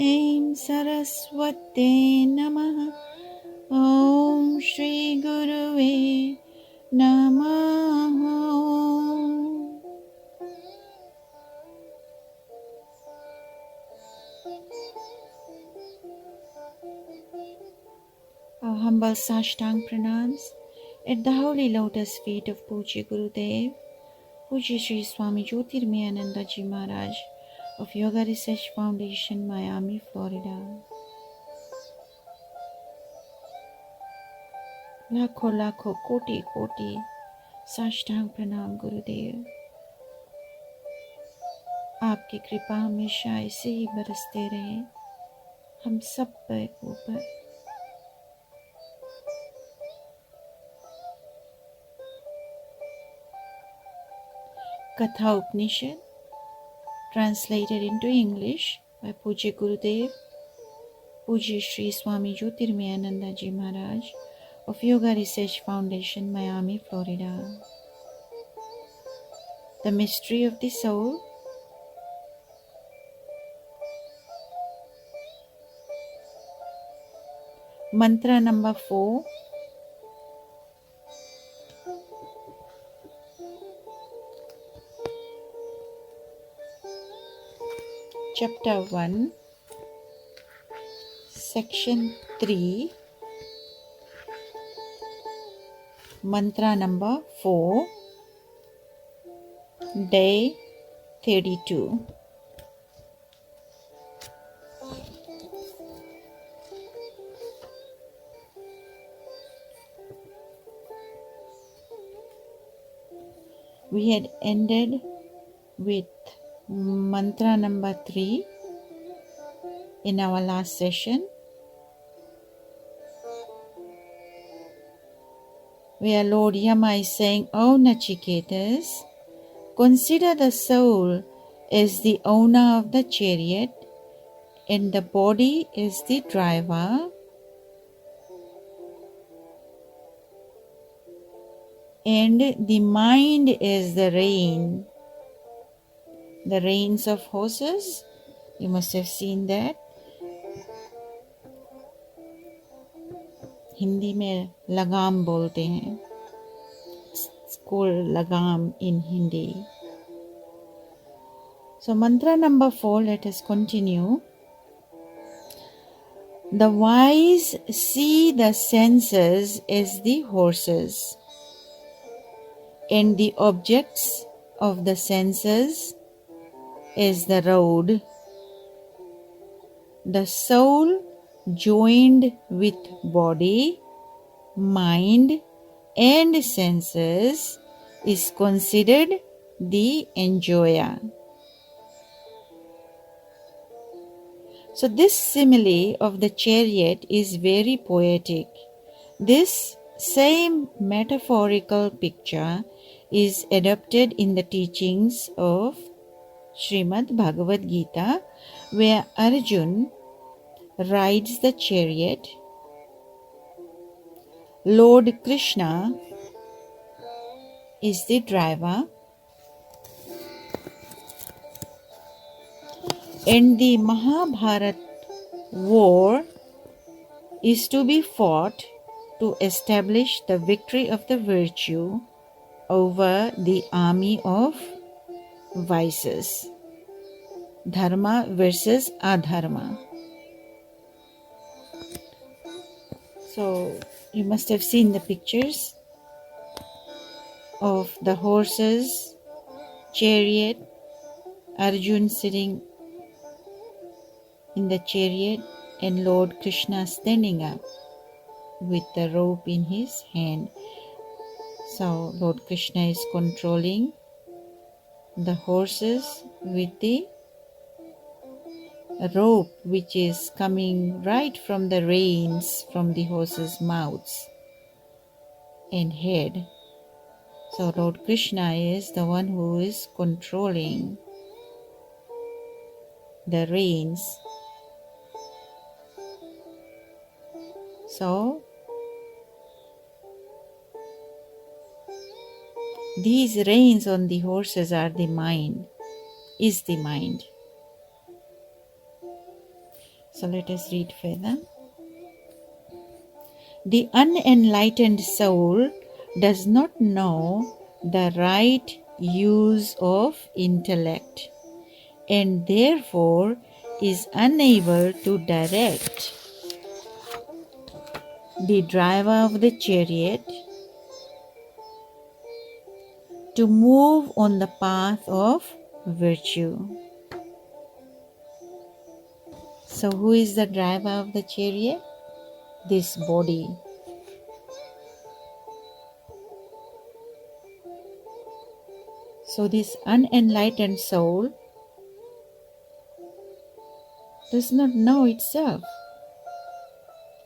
ऐं सरस्वते नमः। ॐ श्री गुरुवे नमः। Our humble Sashtang pranams at the holy lotus feet of Pujya Gurudev, Pujya Sri Swami Jyotirmayananda Ji Maharaj of Yoga Research Foundation, Miami, Florida. लाखों लाखों कोटि कोटि साष्टांग प्रणाम गुरुदेव। आपकी कृपा हमेशा ऐसे ही बरसते रहे हम सब पर ऊपर। Katha Upanishad, translated into English by Pujya Gurudev, Pujya Sri Swami Jyotirmayananda Ji Maharaj of Yoga Research Foundation, Miami, Florida. The Mystery of the Soul. Mantra number 4. Chapter 1, Section 3, Mantra number 4, Day 32. We had ended with Mantra number 3 in our last session, where Lord Yama is saying, "O Nachiketas, consider the soul as the owner of the chariot and the body is the driver, and the mind is the rein." The reins of horses, you must have seen that. Hindi में लगाम बोलते हैं. It's called लगाम in Hindi. So mantra number 4, let us continue. The wise see the senses as the horses, and the objects of the senses as the road. The soul joined with body, mind and senses is considered the enjoyer. So this simile of the chariot is very poetic. This same metaphorical picture is adopted in the teachings of Srimad Bhagavad Gita, where Arjun rides the chariot. Lord Krishna is the driver, and the Mahabharat war is to be fought to establish the victory of the virtue over the army of vices. Dharma versus adharma. So you must have seen the pictures of the horses, chariot, Arjun sitting in the chariot and Lord Krishna standing up with the rope in his hand. So Lord Krishna is controlling the horses with the rope which is coming right from the reins from the horses' mouths and head. So Lord Krishna is the one who is controlling the reins. So these reins on the horses are the mind, is the mind. So let us read further. The unenlightened soul does not know the right use of intellect and therefore is unable to direct the driver of the chariot to move on the path of virtue. So who is the driver of the chariot? This body. So this unenlightened soul does not know itself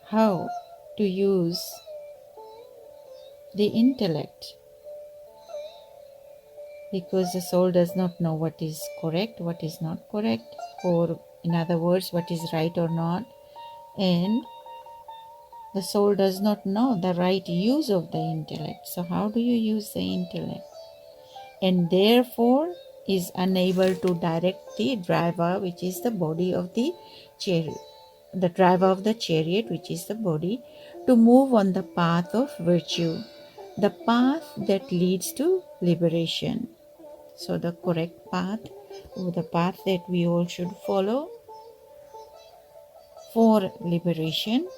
how to use the intellect, because the soul does not know what is correct, what is not correct, or in other words, what is right or not, and the soul does not know the right use of the intellect. So how do you use the intellect? And therefore is unable to direct the driver, which is the body of the chariot, the driver of the chariot, which is the body, to move on the path of virtue, the path that leads to liberation. So the correct path, or the path that we all should follow for liberation,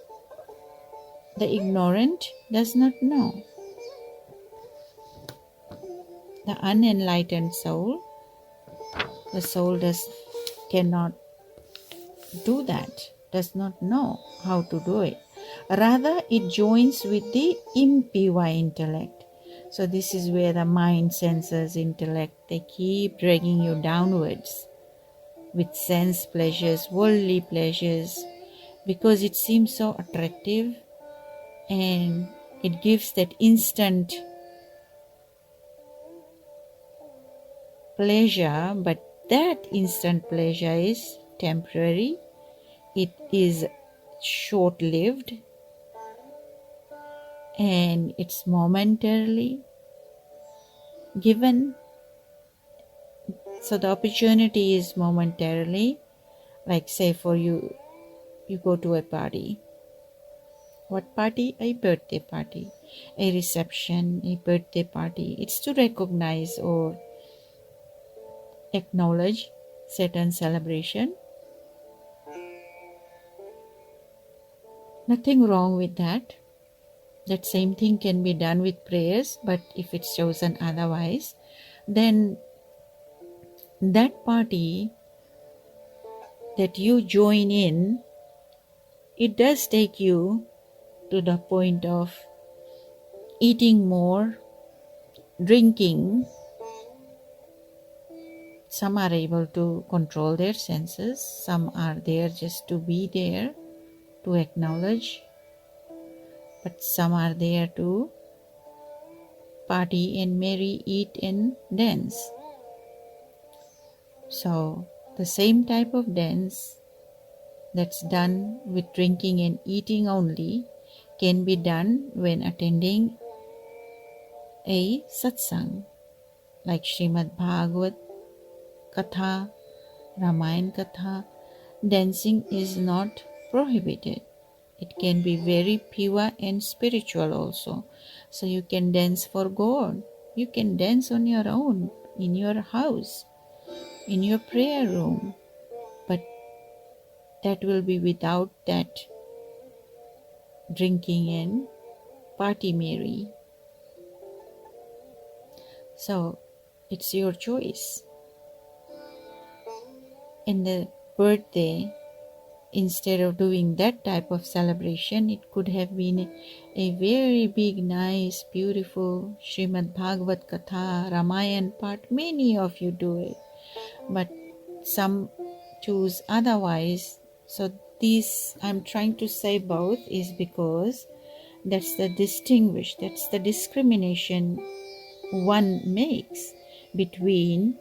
the ignorant does not know. The unenlightened soul, the soul cannot do that, does not know how to do it. Rather, it joins with the impure intellect. So this is where the mind, senses, intellect, they keep dragging you downwards with sense pleasures, worldly pleasures, because it seems so attractive and it gives that instant pleasure, but that instant pleasure is temporary, it is short-lived, and it's momentarily given. So the opportunity is momentarily, like say for you go to a party. What party? A birthday party, a reception, a birthday party. It's to recognize or acknowledge certain celebration. Nothing wrong with that. That same thing can be done with prayers, but if it's chosen otherwise, then that party that you join in, it does take you to the point of eating more, drinking. Some are able to control their senses, some are there just to be there, to acknowledge, but some are there to party and merry, eat and dance. So the same type of dance that's done with drinking and eating only can be done when attending a satsang like Srimad Bhagavat Katha, Ramayana Katha. Dancing is not prohibited. It can be very pure and spiritual also. So you can dance for God. You can dance on your own, in your house, in your prayer room. But that will be without that drinking and party merry. So it's your choice. In the birthday, instead of doing that type of celebration, it could have been a very big, nice, beautiful Srimad Bhagavat Katha, Ramayan part. Many of you do it, but some choose otherwise. So this, I'm trying to say both, is because that's the discrimination one makes between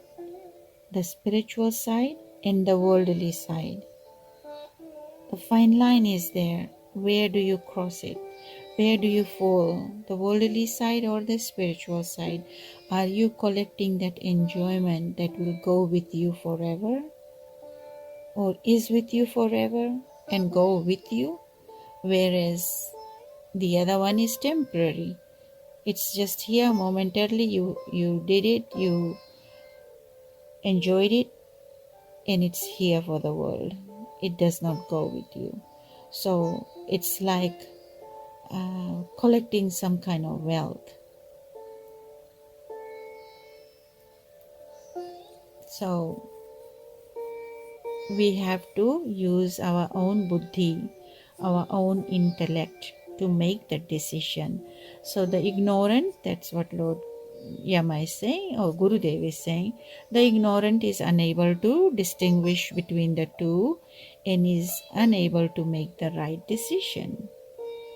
the spiritual side and the worldly side. The fine line is there. Where do you cross it? Where do you fall? The worldly side or the spiritual side? Are you collecting that enjoyment that will go with you forever? Or is with you forever? and go with you, whereas the other one is temporary. It's just here momentarily, you did it, you enjoyed it, and it's here for the world. It does not go with you. So it's like collecting some kind of wealth. So we have to use our own buddhi, our own intellect to make that decision. So the ignorant, that's what Lord Yama is saying, or Gurudev is saying, the ignorant is unable to distinguish between the two and is unable to make the right decision.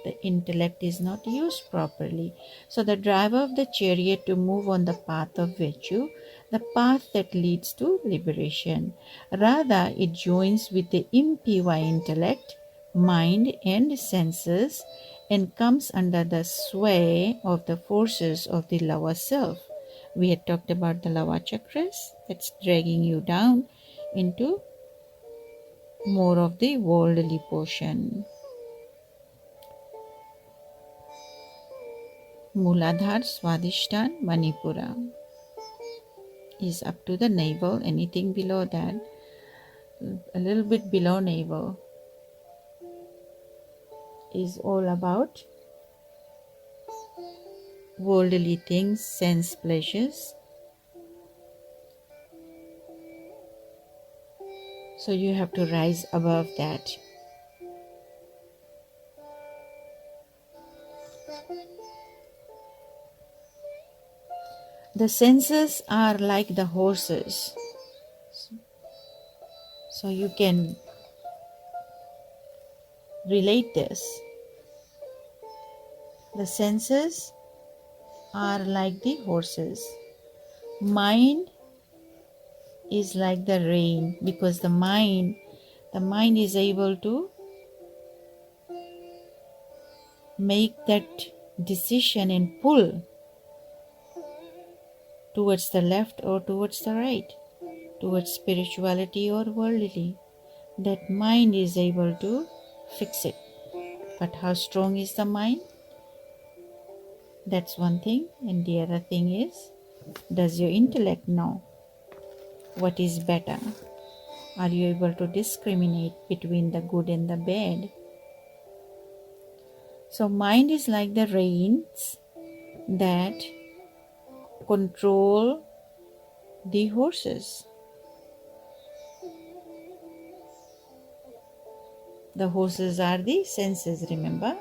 The intellect is not used properly. So the driver of the chariot to move on the path of virtue, the path that leads to liberation. Rather, it joins with the impure intellect, mind and senses and comes under the sway of the forces of the lower self. We had talked about the lower chakras, that's dragging you down into more of the worldly portion. Muladhar, Swadhisthana, Manipura is up to the navel. Anything below that, a little bit below navel, is all about worldly things, sense pleasures. So you have to rise above that. The senses are like the horses. So you can relate this. The senses are like the horses. Mind is like the rain, because the mind is able to make that decision and pull towards the left or towards the right, towards spirituality or worldly. That mind is able to fix it. But how strong is the mind? That's one thing. And the other thing is, does your intellect know what is better? Are you able to discriminate between the good and the bad? So mind is like the reins that control the horses. The horses are the senses, remember?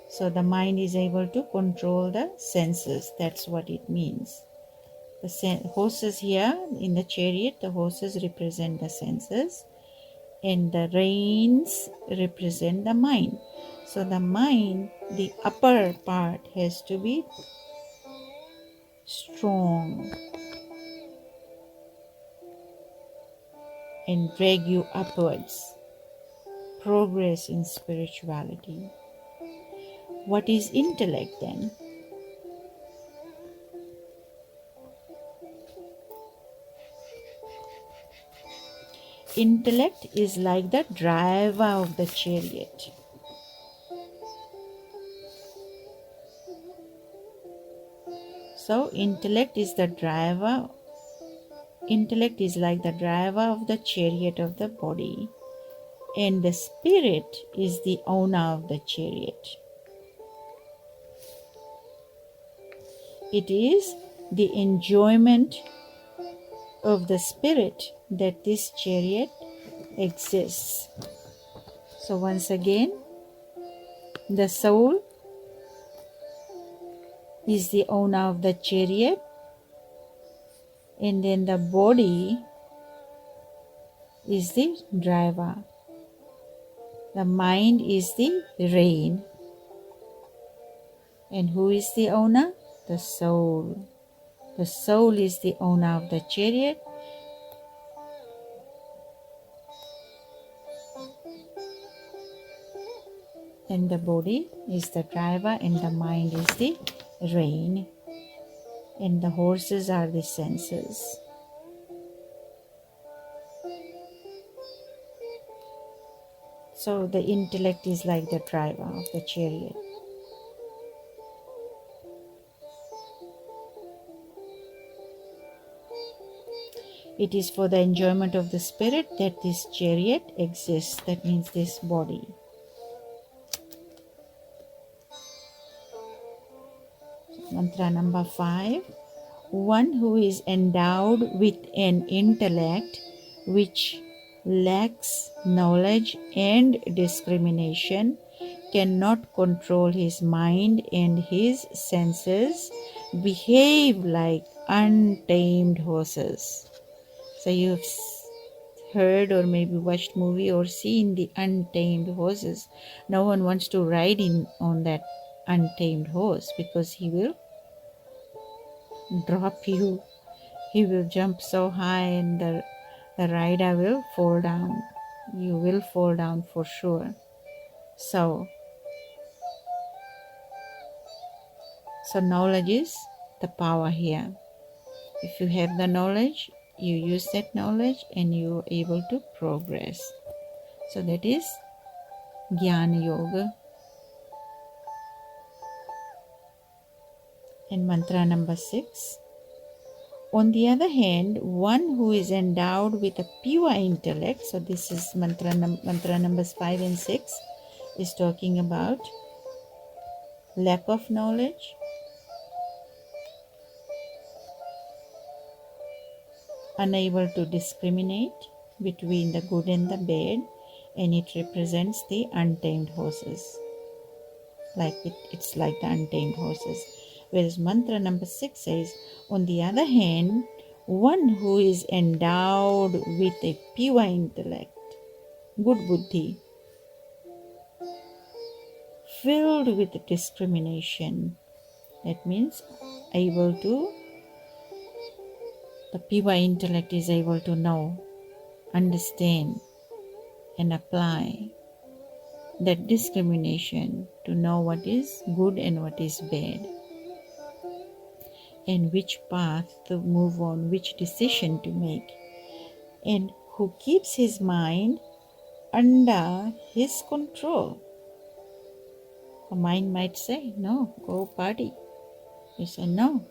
So the mind is able to control the senses. That's what it means. The horses here in the chariot, the horses represent the senses and the reins represent the mind. So the mind, the upper part, has to be strong and drag you upwards. Progress in spirituality. What is intellect then? Intellect is like the driver of the chariot. So intellect is the driver. Intellect is like the driver of the chariot of the body, and the spirit is the owner of the chariot. It is the enjoyment of the spirit that this chariot exists. So once again, the soul is the owner of the chariot, and then the body is the driver. The mind is the rein. And who is the owner? The soul. The soul is the owner of the chariot, and the body is the driver, and the mind is the rein, and the horses are the senses. So the intellect is like the driver of the chariot. It is for the enjoyment of the spirit that this chariot exists. That means this body. Mantra number 5. One who is endowed with an intellect which lacks knowledge and discrimination cannot control his mind, and his senses behave like untamed horses. So you've heard or maybe watched movie or seen the untamed horses. No one wants to ride in on that untamed horse because he will drop you. He will jump so high and the rider will fall down. You will fall down for sure. So knowledge is the power here. If you have the knowledge, you use that knowledge and you are able to progress. So that is Jnana Yoga. And mantra number 6. On the other hand, one who is endowed with a pure intellect, so this is mantra numbers 5 and 6, is talking about lack of knowledge, unable to discriminate between the good and the bad, and it represents the untamed horses. It's like the untamed horses. Whereas mantra number 6 says, on the other hand, one who is endowed with a pure intellect, good buddhi, filled with discrimination, that means the pure intellect is able to know, understand, and apply that discrimination to know what is good and what is bad, and which path to move on, which decision to make, and who keeps his mind under his control. The mind might say, no, go party. You say, no,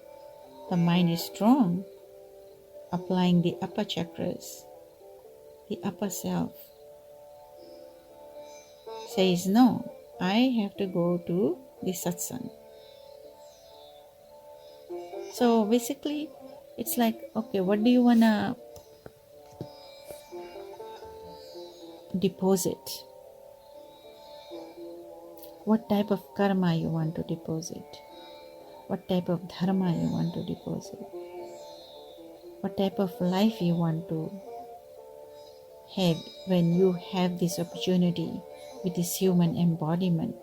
the mind is strong, applying the upper chakras, the upper self. Says, no, I have to go to the satsang. So basically, it's like, okay, what do you want to deposit? What type of karma you want to deposit? What type of dharma you want to deposit? What type of life you want to have when you have this opportunity with this human embodiment?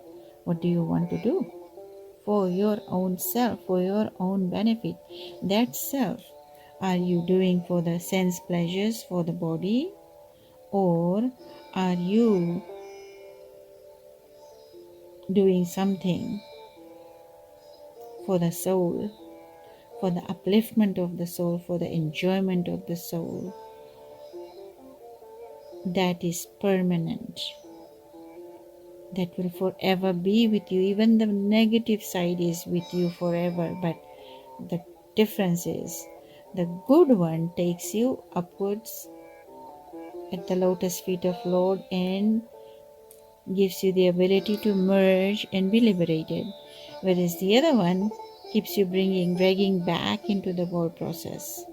What do you want to do? For your own self, for your own benefit. That self, are you doing for the sense pleasures for the body, or are you doing something for the soul, for the upliftment of the soul, for the enjoyment of the soul that is permanent, that will forever be with you? Even the negative side is with you forever, but the difference is the good one takes you upwards at the lotus feet of Lord and gives you the ability to merge and be liberated, whereas the other one keeps you dragging back into the world process.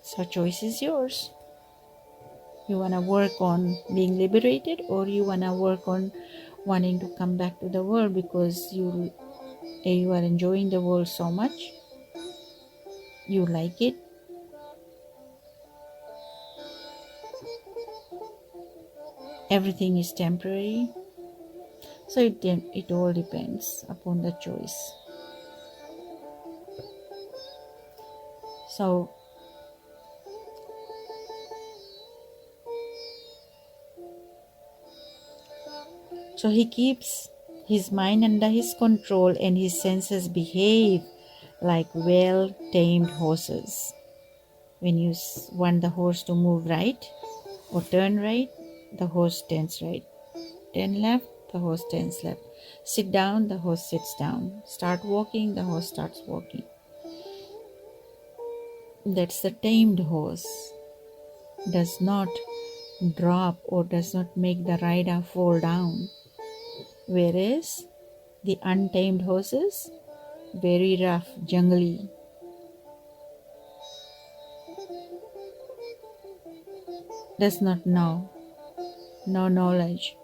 So choice is yours. You want to work on being liberated, or you want to work on wanting to come back to the world because you are enjoying the world so much, you like it. Everything is temporary. So it all depends upon the choice. So he keeps his mind under his control, and his senses behave like well-tamed horses. When you want the horse to move right, Or turn right, the horse turns right. Turn left, the horse turns left. Sit down, the horse sits down. Start walking, the horse starts walking. That's the tamed horse. Does not drop or does not make the rider fall down. Whereas the untamed horses, very rough, jungly, does not know, no knowledge.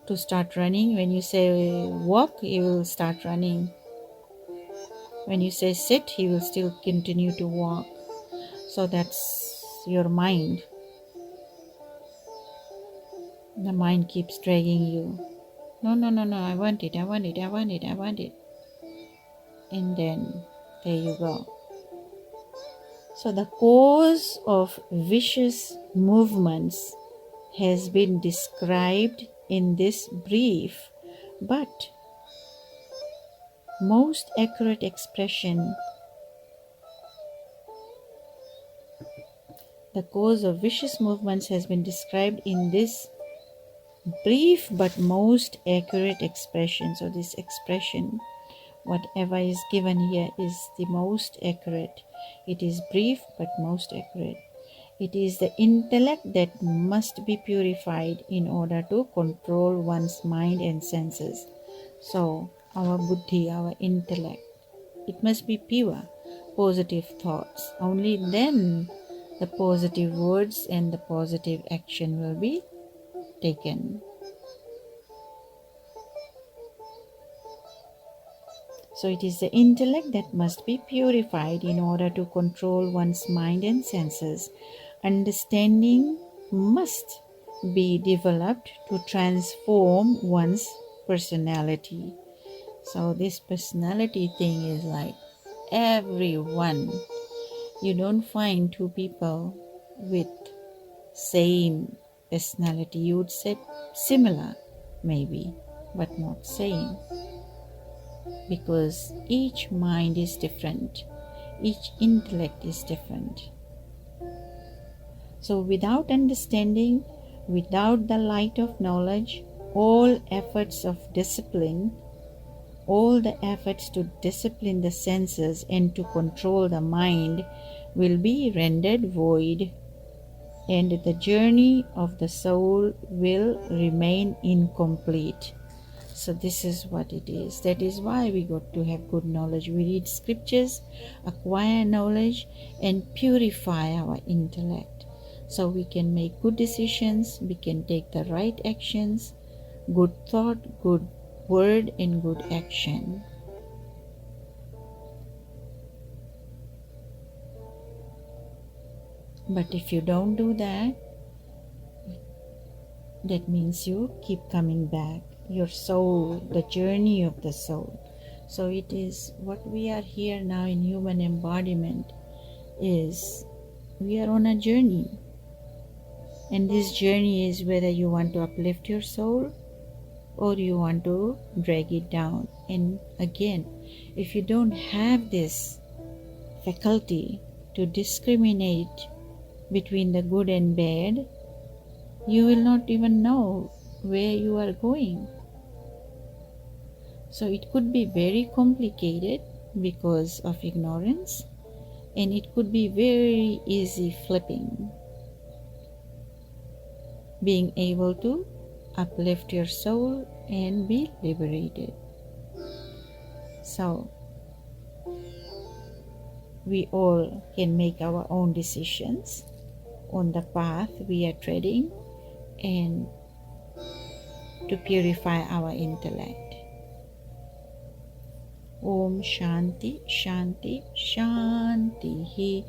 To start running, when you say walk, he will start running. When you say sit, he will still continue to walk. So that's your mind. The mind keeps dragging you. No, no, no, no, I want it, I want it, I want it, I want it. And then there you go. So the cause of vicious movements has been described in this brief but most accurate expression. The cause of vicious movements has been described in this brief but most accurate expression. So this expression, whatever is given here, is the most accurate. It is brief but most accurate. It is the intellect that must be purified in order to control one's mind and senses. So our buddhi, our intellect, it must be pure, positive thoughts. Only then the positive words and the positive action will be taken. So it is the intellect that must be purified in order to control one's mind and senses. Understanding must be developed to transform one's personality. So this personality thing is like everyone. You don't find two people with same personality. You would say similar maybe, but not same. Because each mind is different. Each intellect is different. So without understanding, without the light of knowledge, all efforts of discipline, all the efforts to discipline the senses and to control the mind will be rendered void, and the journey of the soul will remain incomplete. So this is what it is. That is why we got to have good knowledge. We read scriptures, acquire knowledge, and purify our intellect. So we can make good decisions, we can take the right actions, good thought, good word, and good action. But if you don't do that, that means you keep coming back. Your soul, the journey of the soul. So it is what we are here now in human embodiment is we are on a journey. And this journey is whether you want to uplift your soul or you want to drag it down. And again, if you don't have this faculty to discriminate between the good and bad, you will not even know where you are going. So it could be very complicated because of ignorance, and it could be very easy flipping. Being able to uplift your soul and be liberated. So we all can make our own decisions on the path we are treading and to purify our intellect. Om Shanti Shanti Shanti.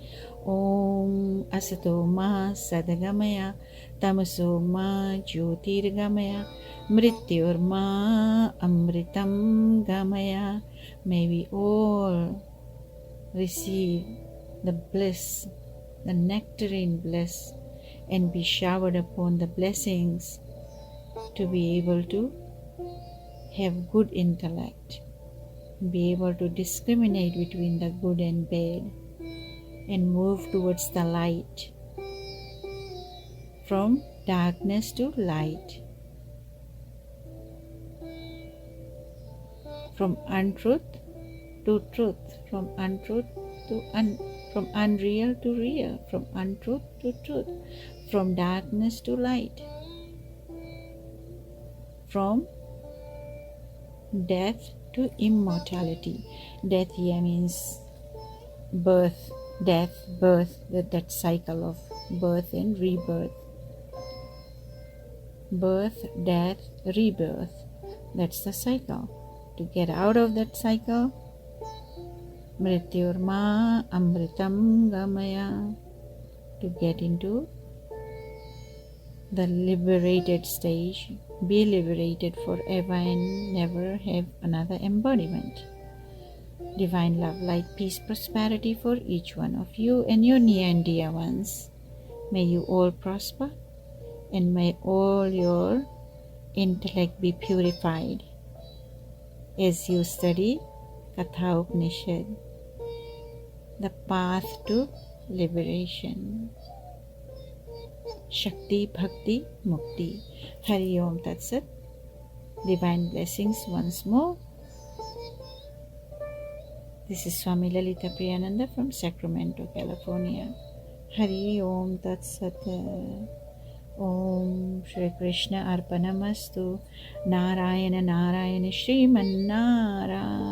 Om Asato Ma Sadagamaya Tamaso Ma Jyotirgamaya Mrityor Ma Amritam Gamaya. May we all receive the bliss, the nectarine bliss, and be showered upon the blessings to be able to have good intellect, be able to discriminate between the good and bad, and move towards the light. from darkness to light, from untruth to truth, from untruth to from unreal to real, from untruth to truth, from darkness to light, from death to immortality. Death here means birth, death, birth, that cycle of birth and rebirth. Birth, death, rebirth. That's the cycle. To get out of that cycle, Mrityurma Amritam Gamaya. To get into the liberated stage, be liberated forever and never have another embodiment. Divine love, light, peace, prosperity for each one of you and your near and dear ones. May you all prosper and may all your intellect be purified as you study Katha Upanishad, the path to liberation. Shakti, Bhakti, Mukti. Hari Om Tat Sat. Divine blessings once more. This is Swami Lalita Priyananda from Sacramento, California. Hari Om Tat Sat. Om Shri Krishna Arpanamastu. Narayana Narayana Shriman Narayana.